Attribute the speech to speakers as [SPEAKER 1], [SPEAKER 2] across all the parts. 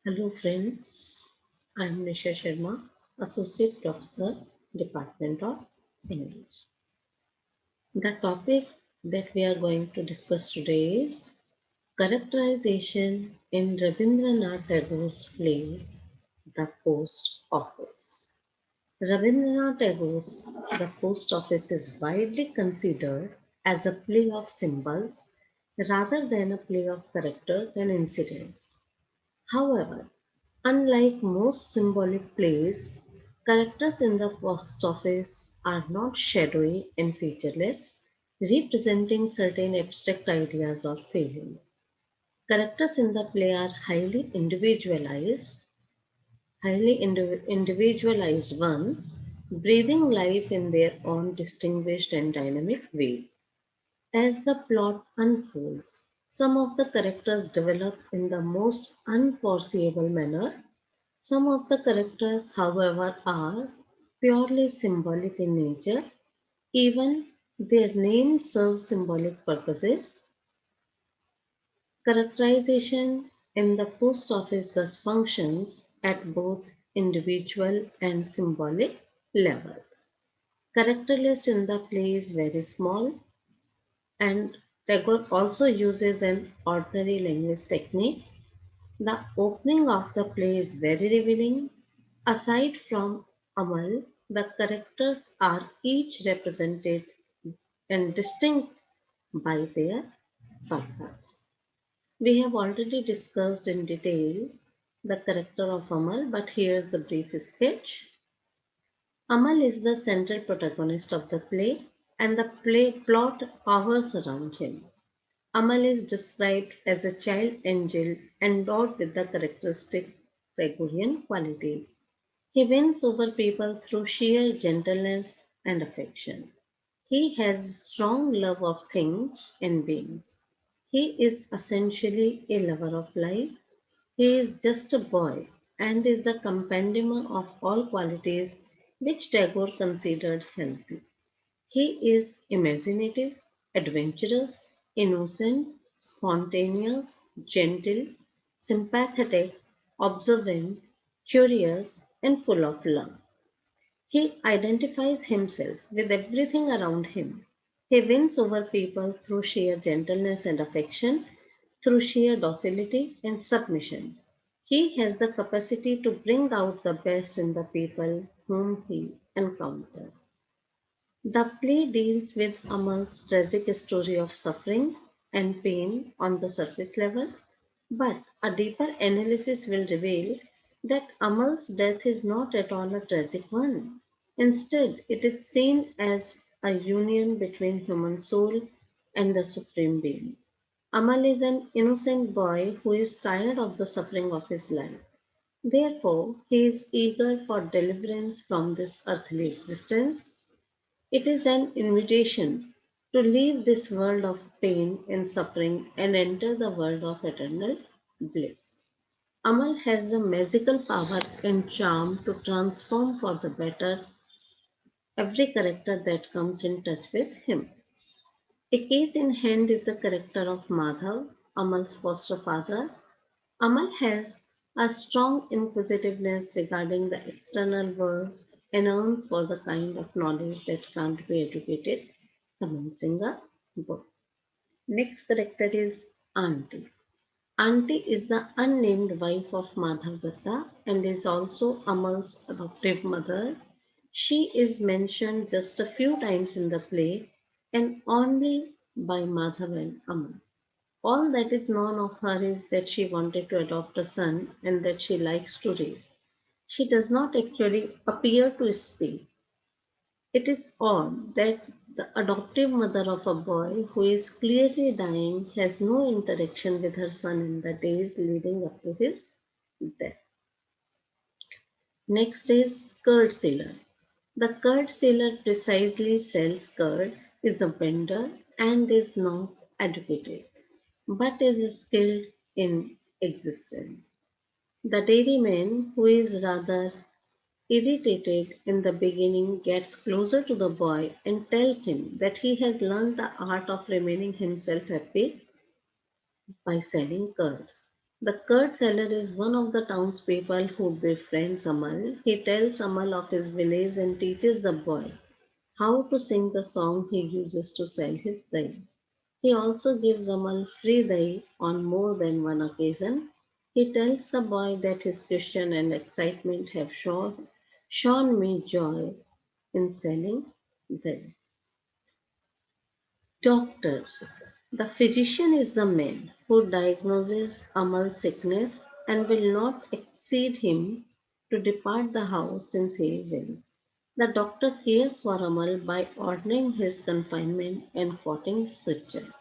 [SPEAKER 1] Hello friends, I am Nisha Sharma, Associate Professor, Department of English. The topic that we are going to discuss today is characterization in Rabindranath Tagore's play, The Post Office. Rabindranath Tagore's The Post Office is widely considered as a play of symbols rather than a play of characters and incidents. However, unlike most symbolic plays, characters in the post office are not shadowy and featureless, representing certain abstract ideas or feelings. Characters in the play are highly individualized ones, breathing life in their own distinguished and dynamic ways. As the plot unfolds, some of the characters develop in the most unforeseeable manner. Some of the characters, however, are purely symbolic in nature. Even their names serve symbolic purposes. Characterization in the post office thus functions at both individual and symbolic levels. Character list in the play is very small, and Tagore also uses an ordinary language technique. The opening of the play is very revealing. Aside from Amal, the characters are each represented and distinct by their purpose. We have already discussed in detail the character of Amal, but here's a brief sketch. Amal is the central protagonist of the play, and the play plot hovers around him. Amal is described as a child angel endowed with the characteristic Gregorian qualities. He wins over people through sheer gentleness and affection. He has strong love of things and beings. He is essentially a lover of life. He is just a boy and is the compendium of all qualities which Tagore considered healthy. He is imaginative, adventurous, innocent, spontaneous, gentle, sympathetic, observant, curious, and full of love. He identifies himself with everything around him. He wins over people through sheer gentleness and affection, through sheer docility and submission. He has the capacity to bring out the best in the people whom he encounters. The play deals with Amal's tragic story of suffering and pain on the surface level, but a deeper analysis will reveal that Amal's death is not at all a tragic one. Instead, it is seen as a union between human soul and the Supreme Being. Amal is an innocent boy who is tired of the suffering of his life. Therefore, he is eager for deliverance from this earthly existence. It is an invitation to leave this world of pain and suffering and enter the world of eternal bliss. Amal has the magical power and charm to transform for the better every character that comes in touch with him. A case in hand is the character of Madhav, Amal's foster father. Amal has a strong inquisitiveness regarding the external world and yearns for the kind of knowledge that can't be educated, commencing a book. Next character is Auntie. Auntie is the unnamed wife of Madhav Datta and is also Amal's adoptive mother. She is mentioned just a few times in the play and only by Madhav and Amal. All that is known of her is that she wanted to adopt a son and that she likes to read. She does not actually appear to speak. It is odd that the adoptive mother of a boy who is clearly dying has no interaction with her son in the days leading up to his death. Next is curd sealer. The curd sealer precisely sells curds, is a vendor, and is not educated, but is skilled in existence. The dairyman, who is rather irritated in the beginning, gets closer to the boy and tells him that he has learned the art of remaining himself happy by selling curds. The curd seller is one of the townspeople who befriends Amal. He tells Amal of his village and teaches the boy how to sing the song he uses to sell his dahi. He also gives Amal free dahi on more than one occasion. He tells the boy that his question and excitement have shown me joy in selling dahi. Doctor. The physician is the man who diagnoses Amal's sickness and will not exceed him to depart the house since he is ill. The doctor cares for Amal by ordering his confinement and quoting scripture.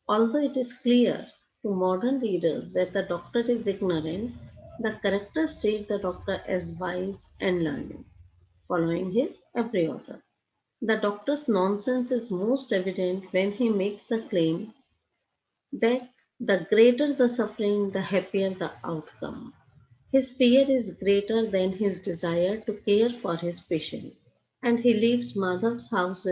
[SPEAKER 1] Although it is clear to modern readers that the doctor is ignorant, the characters treat the doctor as wise and learned, following his every order. The doctor's nonsense is most evident when he makes the claim that the greater the suffering, the happier the outcome. His fear is greater than his desire to care for his patient, and he leaves house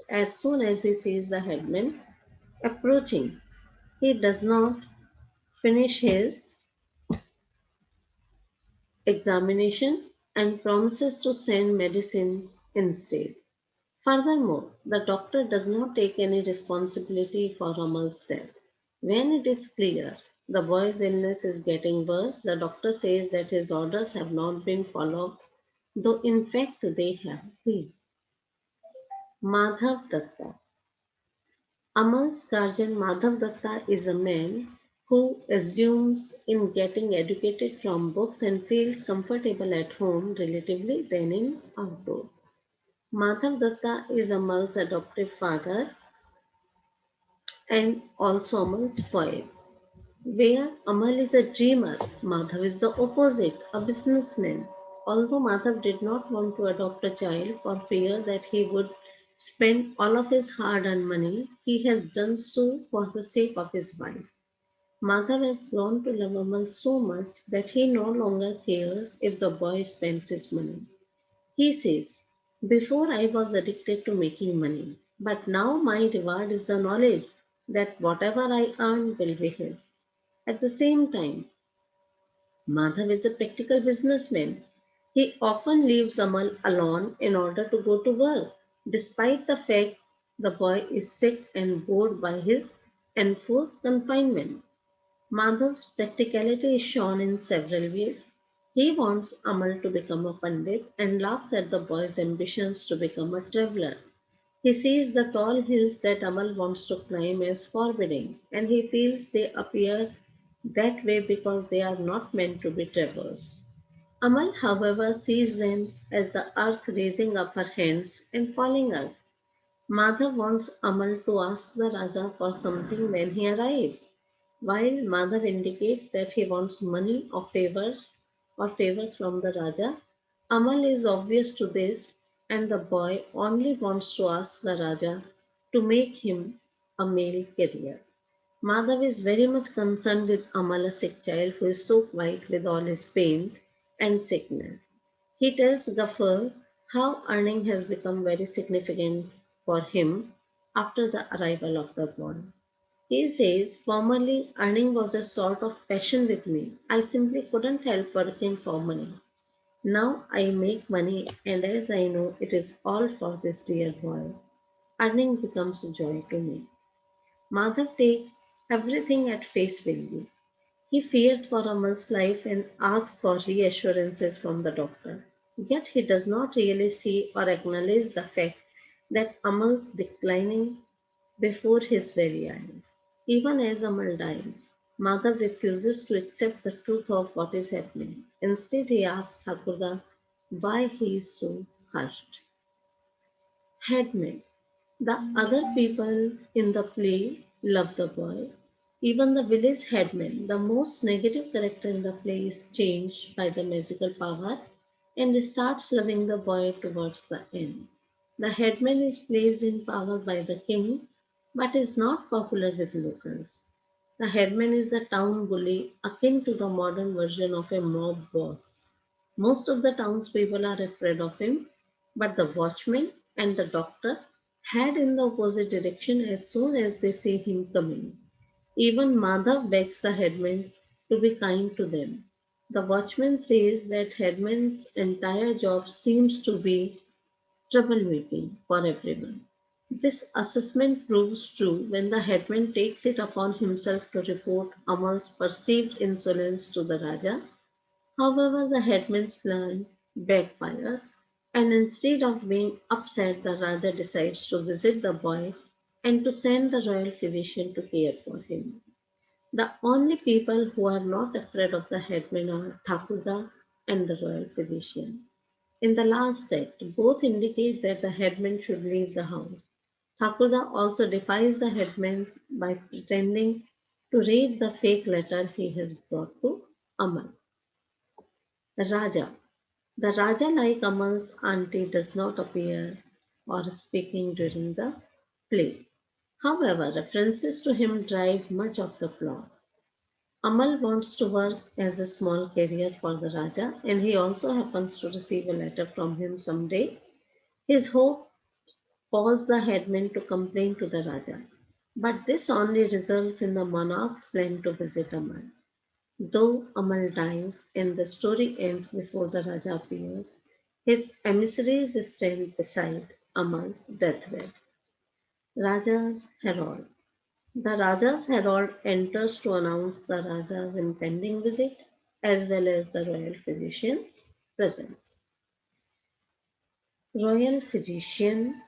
[SPEAKER 1] as soon as he sees the headman approaching. He does not finish his examination and promises to send medicines instead. Furthermore, the doctor does not take any responsibility for Amal's death. When it is clear the boy's illness is getting worse, the doctor says that his orders have not been followed, though in fact they have been. Madhav Datta. Amal's guardian Madhav Datta is a man who assumes in getting educated from books and feels comfortable at home relatively than in outdoor. Madhav Datta is Amal's adoptive father and also Amal's foil. Where Amal is a dreamer, Madhav is the opposite, a businessman. Although Madhav did not want to adopt a child for fear that he would spend all of his hard earned money, he has done so for the sake of his wife. Madhav has grown to love Amal so much that he no longer cares if the boy spends his money. He says, before I was addicted to making money, but now my reward is the knowledge that whatever I earn will be his. At the same time, Madhav is a practical businessman. He often leaves Amal alone in order to go to work, despite the fact the boy is sick and bored by his enforced confinement. Madhav's practicality is shown in several ways. He wants Amal to become a pandit and laughs at the boy's ambitions to become a traveler. He sees the tall hills that Amal wants to climb as forbidding, and he feels they appear that way because they are not meant to be traversed. Amal, however, sees them as the earth raising up her hands and calling us. Madhav wants Amal to ask the Raja for something when he arrives, while Madhav indicates that he wants money or favors from the Raja. Amal is obvious to this, and the boy only wants to ask the Raja to make him a male carrier. Madhav is very much concerned with Amal, a sick child who is so quiet with all his pain and sickness. He tells Gaffer how earning has become very significant for him after the arrival of the boy. He says, formerly earning was a sort of passion with me. I simply couldn't help working for money. Now I make money, and as I know it is all for this dear boy, earning becomes a joy to me. Madhav takes everything at face value. He fears for Amal's life and asks for reassurances from the doctor. Yet he does not really see or acknowledge the fact that Amal's declining before his very eyes. Even as Amal dies, Madhav refuses to accept the truth of what is happening. Instead, he asks Thakurda why he is so hushed. Headman. The other people in the play love the boy. Even the village headman, the most negative character in the play, is changed by the magical power and starts loving the boy towards the end. The headman is placed in power by the king but is not popular with locals. The headman is the town bully, akin to the modern version of a mob boss. Most of the townspeople are afraid of him, but the watchman and the doctor head in the opposite direction as soon as they see him coming. Even Madhav begs the headman to be kind to them. The watchman says that headman's entire job seems to be troublemaking for everyone. This assessment proves true when the headman takes it upon himself to report Amal's perceived insolence to the Raja. However, the headman's plan backfires, and instead of being upset, the Raja decides to visit the boy and to send the royal physician to care for him. The only people who are not afraid of the headman are Thakurda and the royal physician. In the last act, both indicate that the headman should leave the house. Thakurda also defies the headman by pretending to read the fake letter he has brought to Amal. Raja. The Raja, like Amal's auntie, does not appear or speaking during the play. However, references to him drive much of the plot. Amal wants to work as a small career for the Raja, and he also happens to receive a letter from him someday. His hope caused the headman to complain to the Raja, but this only results in the monarch's plan to visit Amal. Though Amal dies and the story ends before the Raja appears, his emissaries stand beside Amal's deathbed. Raja's Herald. The Raja's herald enters to announce the Raja's impending visit as well as the royal physician's presence. Royal physician.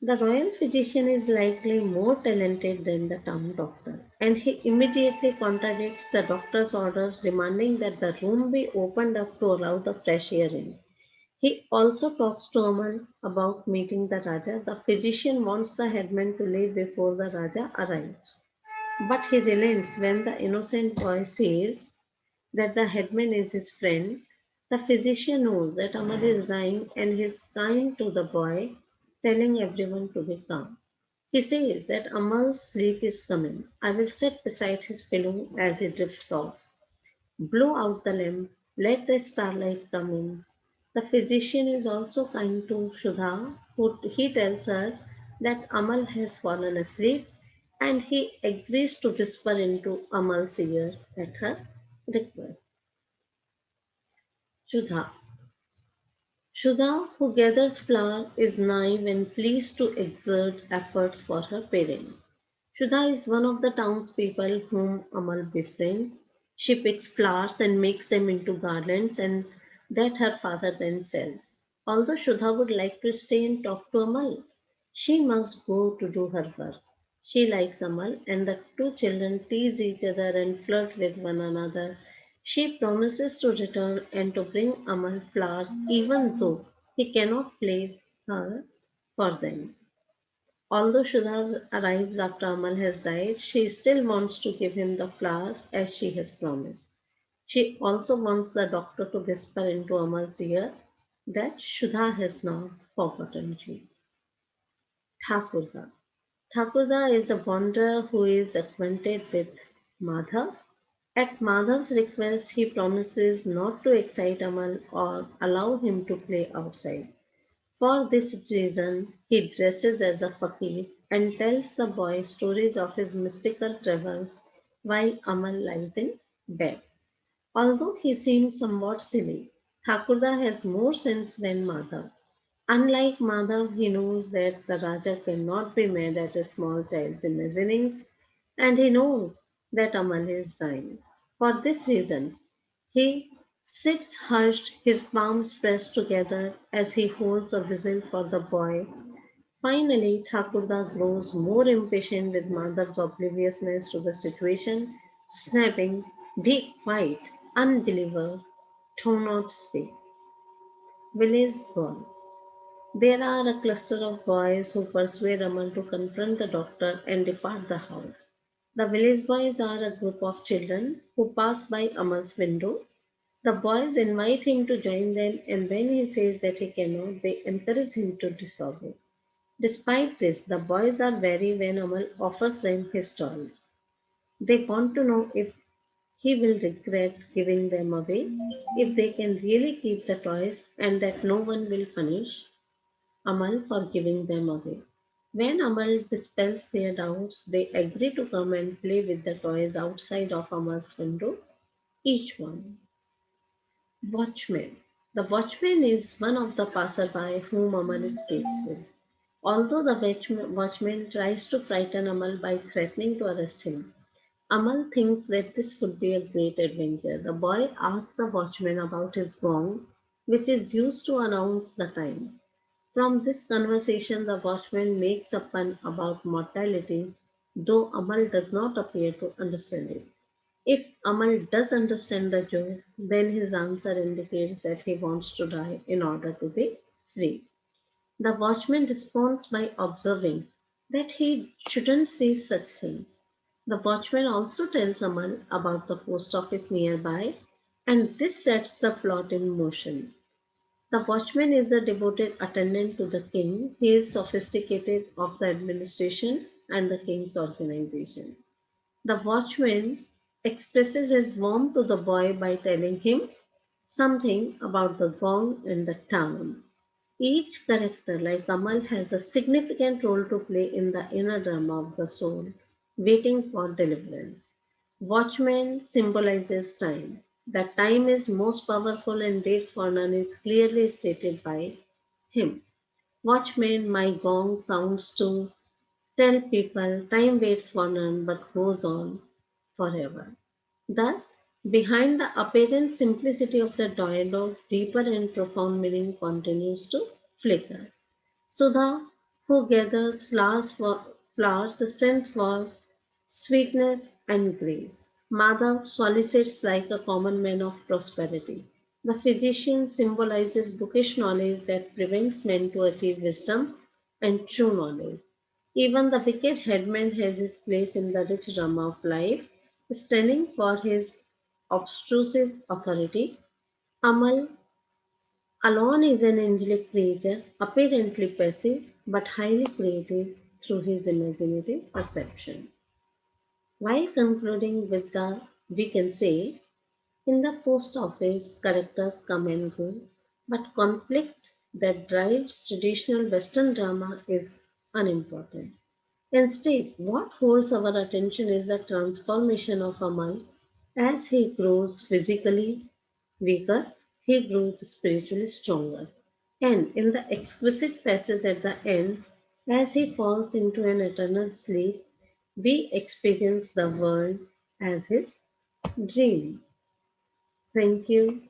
[SPEAKER 1] The royal physician is likely more talented than the town doctor, and he immediately contradicts the doctor's orders, demanding that the room be opened up to allow the fresh air in. He also talks to Aman about meeting the Raja. The physician wants the headman to leave before the Raja arrives. But he relents when the innocent boy says that the headman is his friend. The physician knows that Amar is dying and he is kind to the boy, telling everyone to be calm. He says that Amal's sleep is coming. I will sit beside his pillow as he drifts off. Blow out the lamp, let the starlight come in. The physician is also kind to Shudha, who he tells her that Amal has fallen asleep and he agrees to whisper into Amal's ear at her request. Shudha. Shudha, who gathers flower, is naive and pleased to exert efforts for her parents. Shudha is one of the townspeople whom Amal befriends. She picks flowers and makes them into garlands, and that her father then sells. Although Shudha would like to stay and talk to Amal, she must go to do her work. She likes Amal, and the two children tease each other and flirt with one another. She promises to return and to bring Amal flowers even though he cannot play her for them. Although Shudha arrives after Amal has died, she still wants to give him the flowers as she has promised. She also wants the doctor to whisper into Amal's ear that Shudha has not forgotten you. Thakurda. Thakurda is a wanderer who is acquainted with Madhav. At Madhav's request, he promises not to excite Amal or allow him to play outside. For this reason, he dresses as a fakir and tells the boy stories of his mystical travels while Amal lies in bed. Although he seems somewhat silly, Thakurda has more sense than Madhav. Unlike Madhav, he knows that the Raja cannot be mad at a small child's imaginings, and he knows that Amal is dying. For this reason, he sits hushed, his palms pressed together as he holds a whistle for the boy. Finally, Thakurda grows more impatient with Madhav's obliviousness to the situation, snapping, "Be quiet, unbeliever, do not speak." Village boy. There are a cluster of boys who persuade Amal to confront the doctor and depart the house. The village boys are a group of children who pass by Amal's window. The boys invite him to join them, and when he says that he cannot, they encourage him to disobey. Despite this, the boys are wary when Amal offers them his toys. They want to know if he will regret giving them away, if they can really keep the toys, and that no one will punish Amal for giving them away. When Amal dispels their doubts, they agree to come and play with the toys outside of Amal's window. each one. Watchman. The watchman is one of the passerby whom Amal speaks with. Although the watchman tries to frighten Amal by threatening to arrest him, Amal thinks that this could be a great adventure. The boy asks the watchman about his gong, which is used to announce the time. From this conversation, the watchman makes a pun about mortality, though Amal does not appear to understand it. If Amal does understand the joke, then his answer indicates that he wants to die in order to be free. The watchman responds by observing that he shouldn't say such things. The watchman also tells Amal about the post office nearby, and this sets the plot in motion. The watchman is a devoted attendant to the king. He is sophisticated of the administration and the king's organization. The watchman expresses his warmth to the boy by telling him something about the gong and the town. Each character, like Amal, has a significant role to play in the inner drama of the soul, waiting for deliverance. Watchman symbolizes time. That time is most powerful and dates for none is clearly stated by him. Watchman, my gong sounds to tell people time waits for none but goes on forever. Thus, behind the apparent simplicity of the dialogue, deeper and profound meaning continues to flicker. Sudha, who gathers flowers, stands for sweetness and grace. Madhav solicits like a common man of prosperity. The physician symbolizes bookish knowledge that prevents men to achieve wisdom and true knowledge. Even the wicked headman has his place in the rich drama of life, standing for his obtrusive authority. Amal alone is an angelic creature, apparently passive but highly creative through his imaginative perception. While concluding with we can say, in the post office, characters come and go, but conflict that drives traditional Western drama is unimportant. Instead, what holds our attention is the transformation of Amal. As he grows physically weaker, he grows spiritually stronger. And in the exquisite passage at the end, as he falls into an eternal sleep, we experience the world as his dream. Thank you.